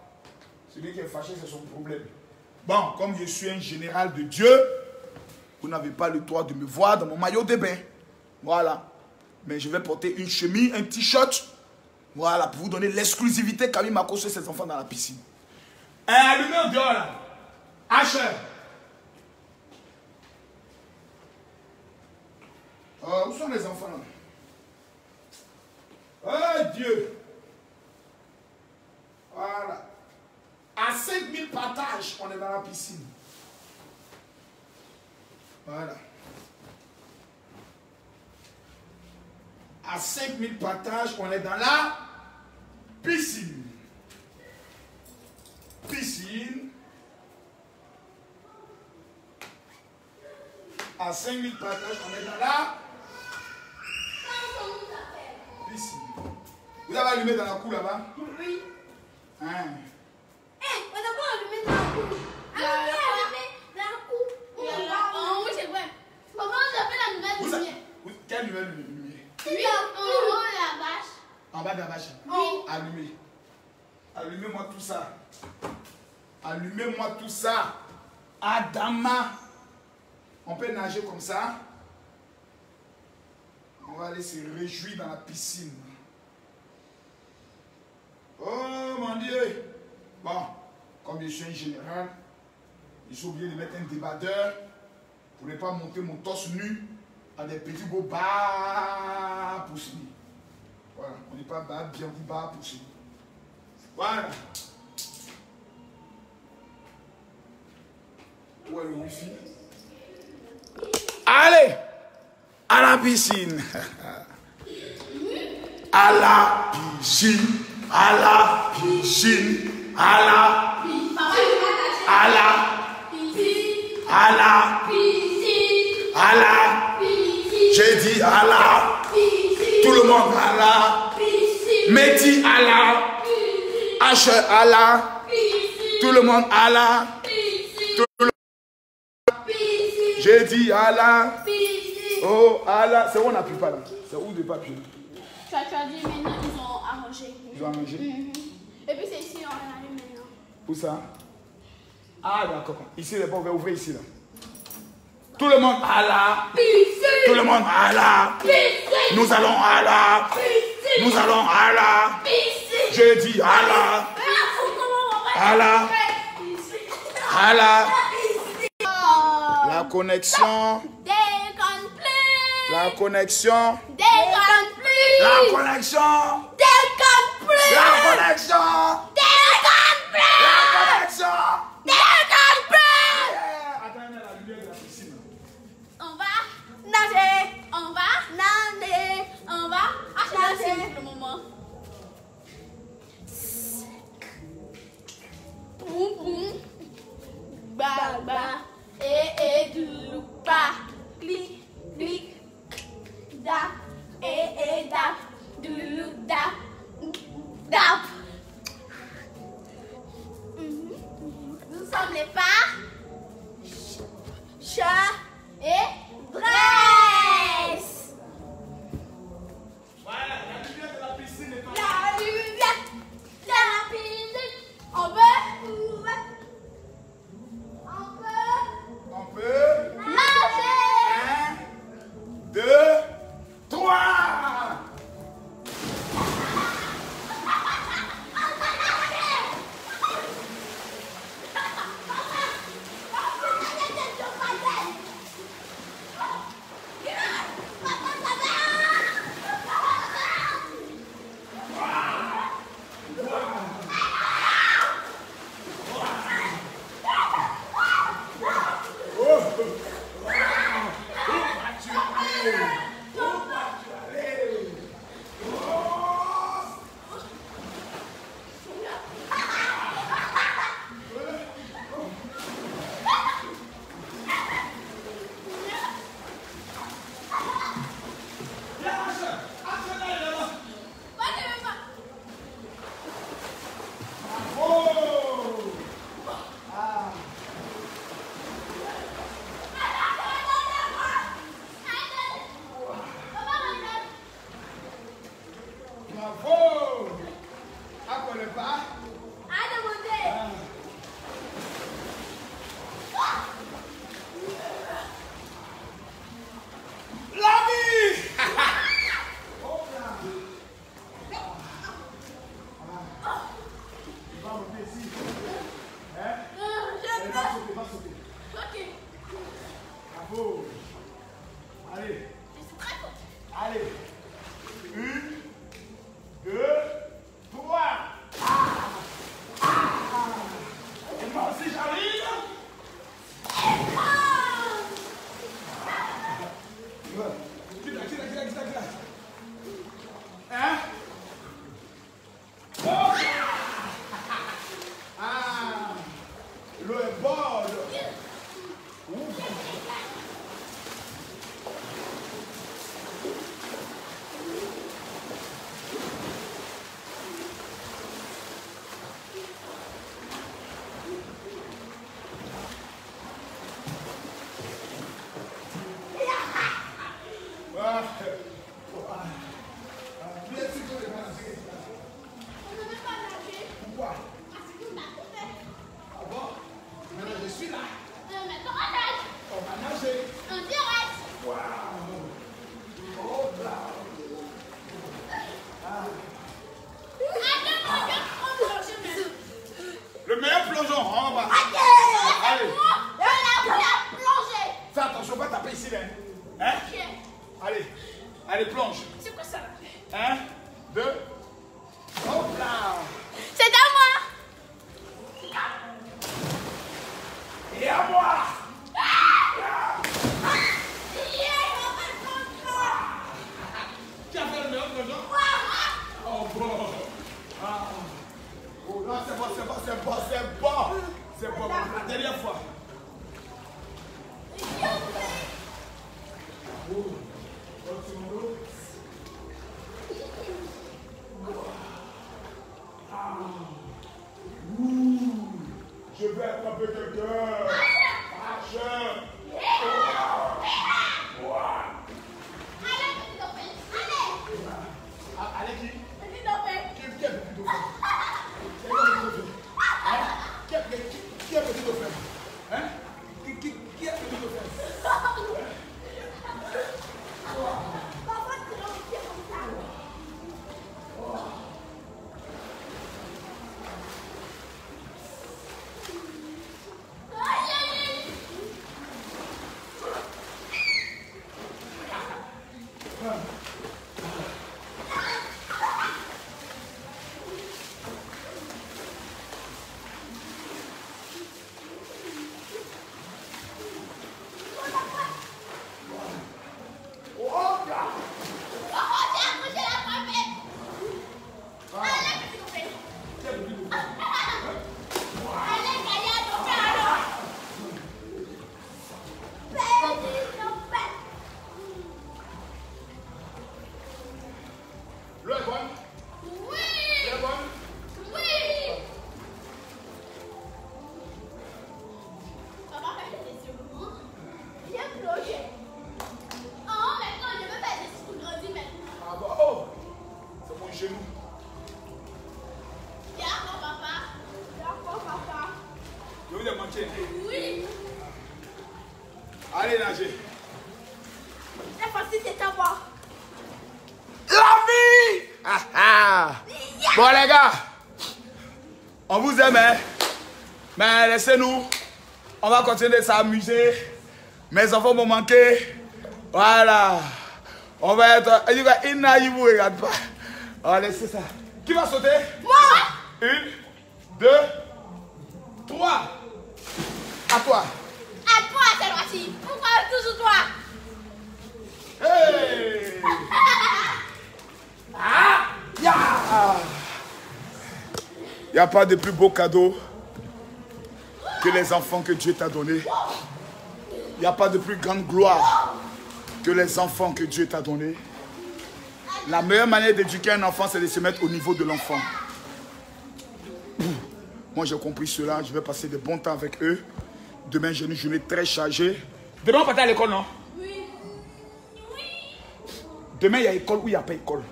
Celui qui est fâché, c'est son problème. Bon, comme je suis un général de Dieu, vous n'avez pas le droit de me voir dans mon maillot de bain. Voilà. Mais je vais porter une chemise, un t-shirt. Voilà, pour vous donner l'exclusivité Camille m'a coché ses enfants dans la piscine. Allumez dehors là. Asher. Où sont les enfants là? Oh Dieu. Voilà. À 5000 partages, on est dans la piscine. Voilà. À 5000 partages, on est dans la piscine. Piscine. À 5000 partages, on est dans la piscine. Vous avez allumé dans la cour là-bas? Oui. Hein? On n'a pas allumé dans la cour. Allumé dans la cour. Oh, oui, c'est vrai. Comment j'appelle la nouvelle lumière? Quelle nouvelle lumière? Oui, en haut de la vache. En bas de la vache? Oui. Allumez. Allumez-moi tout ça. Allumez-moi tout ça. Adama. On peut nager comme ça. On va aller se réjouir dans la piscine. Oh mon Dieu. Bon, comme je suis un général, je suis obligé de mettre un débardeur pour ne pas monter mon torse nu à des petits beaux bas poussés. Voilà, on ne dit pas bas, bien dit bas poussés. Voilà. Où est le wifi? Allez, à la piscine. À la piscine. À la piscine. À la piscine. À la piscine. À la piscine. À la piscine. J'ai dit à la piscine. Tout le monde à la piscine. Mehdi à la piscine. Asher à la piscine. Tout le monde à la piscine. J'ai dit à la piscine. Oh, à la. C'est où on n'appuie pas là? C'est où de papier? Tu as dit maintenant, ils ont arrangé. Ils ont arrangé? Et puis c'est ici, on allume maintenant. Où ça? Ah, d'accord. Ici, les pauvres, ouvrez ici là. Tout le monde à la piscine. Tout le monde à la piscine. Nous allons à la piscine. Nous allons à la piscine. J'ai dit à la. À la. À la. La connexion. Déconne plus. La connexion. Déconne plus. La connexion. Déconne plus. La connexion. Déconne plus. La connexion. Déconne plus. Attendez la lumière de la piscine. On va nager. On va nager. On va nager pour le moment. Boum boum. Ba ba. Douloupa. Clic clic. Da. Da. Doulou da. Da. Nous sommes les pas. Chat et Bresse. Voilà, la lumière de la piscine est en La lumière de la piscine. On peut nager. 1, 2, 3. L'eau est bonne. Le meilleur plongeon, en bas. Allez. Fais attention, pas taper ici, là. Hein? Allez. Allez, plonge. C'est quoi ça? 1, 2. Hop là. C'est à moi. Et à moi. Qui a fait le meilleur plongeon? Oh bon. Ah. Oh là, c'est bon, c'est bon, c'est bon, c'est bon. C'est bon, la dernière fois. Je vais attraper quelqu'un. Marche. Allez, qui? Qui est petit dauphin? Qui est petit dauphin? Hein? Qui est petit dauphin? L'eau est bonne? Oui. Elle est bonne? Oui. Papa, fais des secours. Viens plonger. Oh, maintenant, je veux faire des secours grandis maintenant. Ah bah oh! C'est mon genou. Viens encore, papa. Viens encore, papa. Je vous ai manqué. Oui. Allez nager. Cette fois-ci, c'est à moi. La vie! Ah, ah. Bon les gars, on vous aime, hein? Mais laissez-nous, on va continuer de s'amuser. Mes enfants m'ont manqué. Voilà. On va être... Il vous regarde pas. On va laisser ça. Qui va sauter? Moi. 1, 2, 3. À toi. À toi, cette fois-ci. Pourquoi toujours toi? Hey! Ah! Ya! Il n'y a pas de plus beau cadeau que les enfants que Dieu t'a donnés. Il n'y a pas de plus grande gloire que les enfants que Dieu t'a donnés. La meilleure manière d'éduquer un enfant, c'est de se mettre au niveau de l'enfant. Moi, j'ai compris cela. Je vais passer de bons temps avec eux. Demain, j'ai une journée très chargée. Demain, on part à l'école, non? Oui. Demain, il y a école ou il n'y a pas école.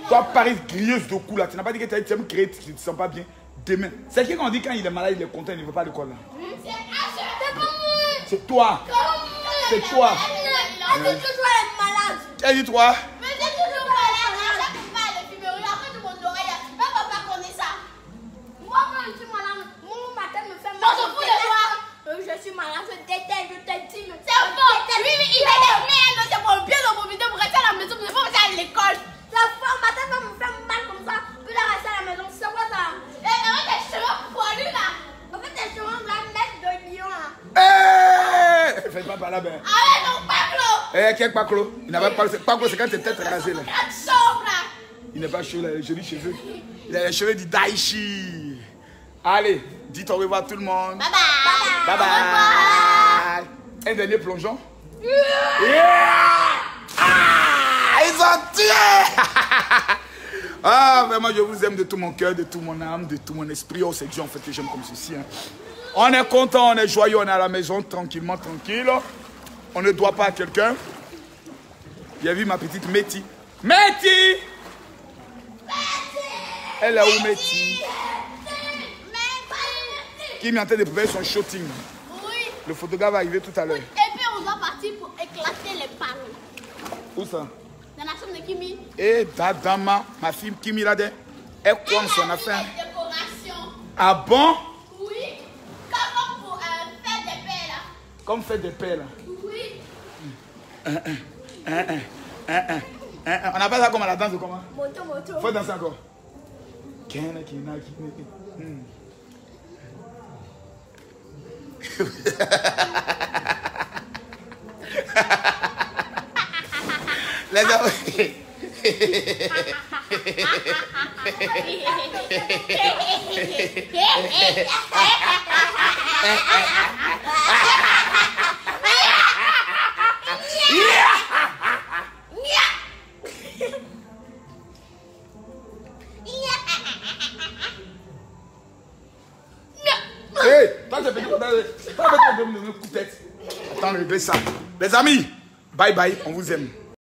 Toi, Paris, grilleuse de cou là, tu n'as pas dit que tu aimes créer, tu ne te sens pas bien. Demain. C'est qui qu'on dit quand il est malade, il est content, il ne veut pas à l'école là? C'est toi. C'est toi. Elle dit toujours elle est malade. Elle dit toi. Mais c'est toujours malade. À chaque fois, elle est fumée. Après, tout mon oreille. Même papa connaît ça. Moi, quand je suis malade, mon matin me fait mal. Non, je fous de toi. Je suis malade, je déteste, je t'intime. C'est faux. Lui, il est des merdes. C'est pour bien de profiter pour rester à la maison. Mais il faut rester à l'école. La femme, matin, va me faire mal comme ça. Puis là, rester à la maison. C'est quoi ça? Et avec tes cheveux poilus là. En fait, tes cheveux là, mettre de lion là. Hey! Faites pas par là, ben. Avec ton paclo. Eh, quel Paclo? Il n'avait pas. Paclo, c'est quand tu es tête rasée là. Quatre chauves là. Il n'est pas chaud là, il a les jolis cheveux. Il a les cheveux du Daichi. Allez. Dites au revoir tout le monde. Bye bye. Bye bye. Un dernier plongeon. Yeah! Ah, ils ont tué. Ah, vraiment, je vous aime de tout mon cœur, de tout mon âme, de tout mon esprit. Oh, c'est Dieu en fait que j'aime comme ceci. Hein. On est content, on est joyeux, on est à la maison, tranquillement, tranquille. On ne doit pas à quelqu'un. J'ai vu ma petite Métis. Métis! Elle est où, Métis? Qui est en train de préparer son shooting. Oui. Le photographe va arriver tout à l'heure. Et puis on doit partir pour éclater les panneaux. Où ça? Dans la chambre de Kimi. Et Dadama, ma fille Kimi là, elle quoi son affaire? Les décorations. Ah bon? Oui. Comme pour faire des paix là. Comme faire des paix là. Oui. On appelle ça comment la danse ou comment? Moto. Faut danser encore. Les amis. Hey, toi c'est petit coup de tête. Attends, réglez ça. Les amis, bye bye, on vous aime.